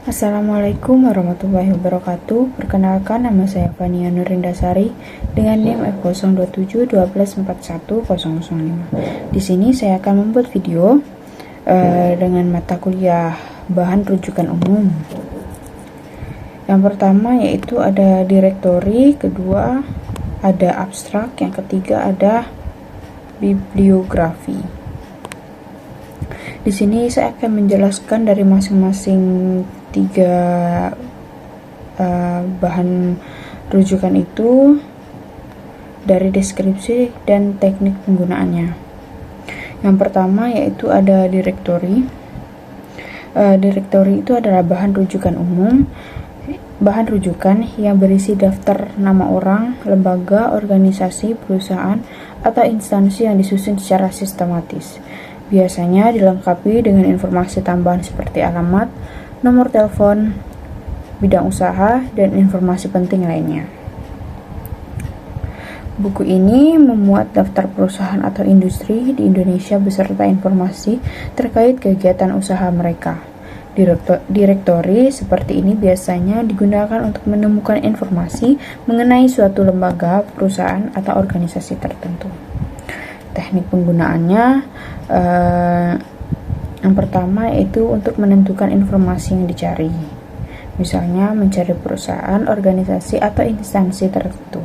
Assalamualaikum warahmatullahi wabarakatuh. Perkenalkan, nama saya Fania Nurindasari dengan NIM F0271211005. Di sini saya akan membuat video dengan mata kuliah bahan rujukan umum. Yang pertama yaitu ada direktori, kedua ada abstrak, yang ketiga ada bibliografi. Di sini saya akan menjelaskan dari masing-masing tiga bahan rujukan itu dari deskripsi dan teknik penggunaannya. Yang pertama yaitu ada direktori. Direktori itu adalah bahan rujukan umum, bahan rujukan yang berisi daftar nama orang, lembaga, organisasi, perusahaan, atau instansi yang disusun secara sistematis. Biasanya dilengkapi dengan informasi tambahan seperti alamat, nomor telepon, bidang usaha, dan informasi penting lainnya. Buku ini memuat daftar perusahaan atau industri di Indonesia beserta informasi terkait kegiatan usaha mereka. Direktori seperti ini biasanya digunakan untuk menemukan informasi mengenai suatu lembaga, perusahaan, atau organisasi tertentu. Teknik penggunaannya yang pertama yaitu untuk menentukan informasi yang dicari. Misalnya mencari perusahaan, organisasi, atau instansi tertentu.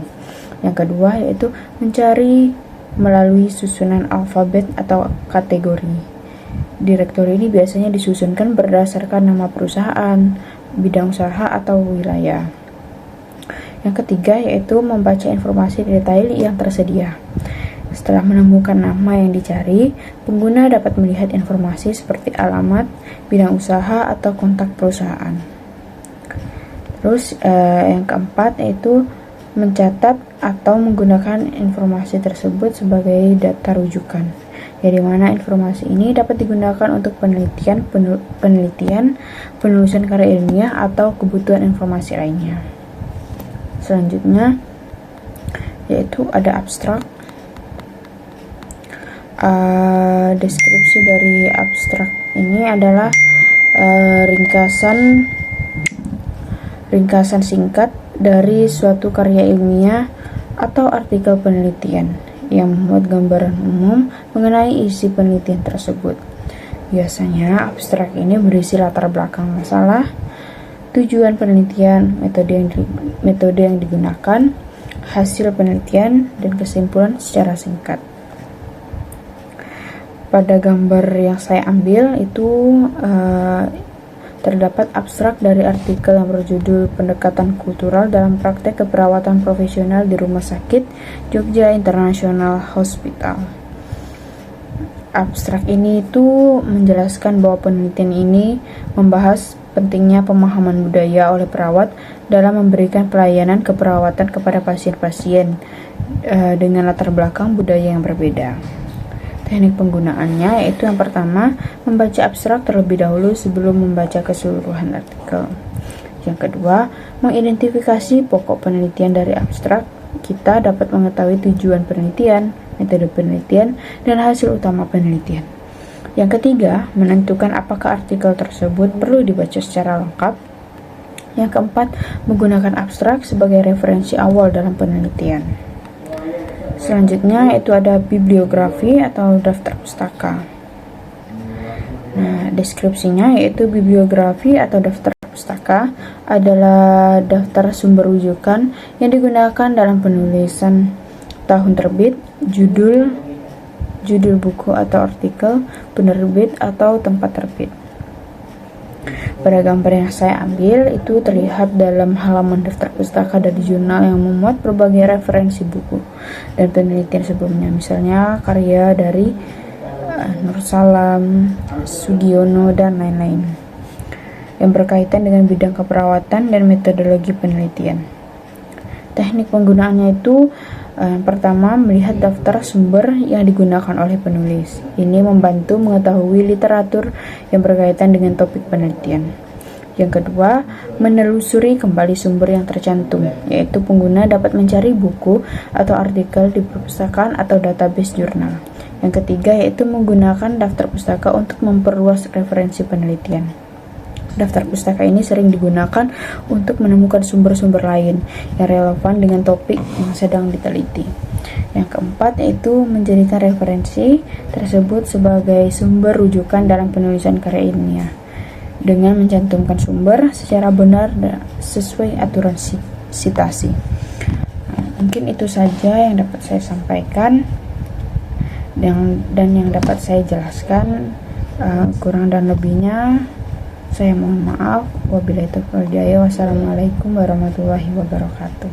Yang kedua yaitu mencari melalui susunan alfabet atau kategori. Direktori ini biasanya disusunkan berdasarkan nama perusahaan, bidang usaha, atau wilayah. Yang ketiga yaitu membaca informasi detail yang tersedia. Setelah menemukan nama yang dicari, pengguna dapat melihat informasi seperti alamat, bidang usaha, atau kontak perusahaan. Terus yang keempat yaitu mencatat atau menggunakan informasi tersebut sebagai data rujukan, di mana informasi ini dapat digunakan untuk penelitian, penulisan karya ilmiah, atau kebutuhan informasi lainnya. Selanjutnya yaitu ada abstrak. Deskripsi dari abstrak ini adalah ringkasan singkat dari suatu karya ilmiah atau artikel penelitian yang memuat gambaran umum mengenai isi penelitian tersebut. Biasanya abstrak ini berisi latar belakang masalah, tujuan penelitian, metode yang digunakan, hasil penelitian, dan kesimpulan secara singkat. Pada gambar yang saya ambil itu terdapat abstrak dari artikel yang berjudul Pendekatan Kultural dalam Praktek Keperawatan Profesional di Rumah Sakit Jogja International Hospital. Abstrak ini itu menjelaskan bahwa penelitian ini membahas pentingnya pemahaman budaya oleh perawat dalam memberikan pelayanan keperawatan kepada pasien-pasien dengan latar belakang budaya yang berbeda. Teknik penggunaannya yaitu yang pertama, membaca abstrak terlebih dahulu sebelum membaca keseluruhan artikel. Yang kedua, mengidentifikasi pokok penelitian dari abstrak. Kita dapat mengetahui tujuan penelitian, metode penelitian, dan hasil utama penelitian. Yang ketiga, menentukan apakah artikel tersebut perlu dibaca secara lengkap. Yang keempat, menggunakan abstrak sebagai referensi awal dalam penelitian. Selanjutnya yaitu ada bibliografi atau daftar pustaka. Nah, deskripsinya yaitu bibliografi atau daftar pustaka adalah daftar sumber rujukan yang digunakan dalam penulisan tahun terbit, judul buku atau artikel, penerbit atau tempat terbit. Pada gambar yang saya ambil itu terlihat dalam halaman daftar pustaka dari jurnal yang memuat berbagai referensi buku dan penelitian sebelumnya, misalnya karya dari Nur Salam, Sugiono, dan lain-lain yang berkaitan dengan bidang keperawatan dan metodologi penelitian. Teknik penggunaannya itu yang pertama, melihat daftar sumber yang digunakan oleh penulis. Ini membantu mengetahui literatur yang berkaitan dengan topik penelitian. Yang kedua, menelusuri kembali sumber yang tercantum, yaitu pengguna dapat mencari buku atau artikel di perpustakaan atau database jurnal. Yang ketiga, yaitu menggunakan daftar pustaka untuk memperluas referensi penelitian. Daftar pustaka ini sering digunakan untuk menemukan sumber-sumber lain yang relevan dengan topik yang sedang diteliti. Yang keempat yaitu menjadikan referensi tersebut sebagai sumber rujukan dalam penulisan karya ilmiah dengan mencantumkan sumber secara benar dan sesuai aturan sitasi. Mungkin itu saja yang dapat saya sampaikan dan yang dapat saya jelaskan. Kurang dan lebihnya saya mohon maaf. Wabillahi taufiq wal hidayah. Wassalamualaikum warahmatullahi wabarakatuh.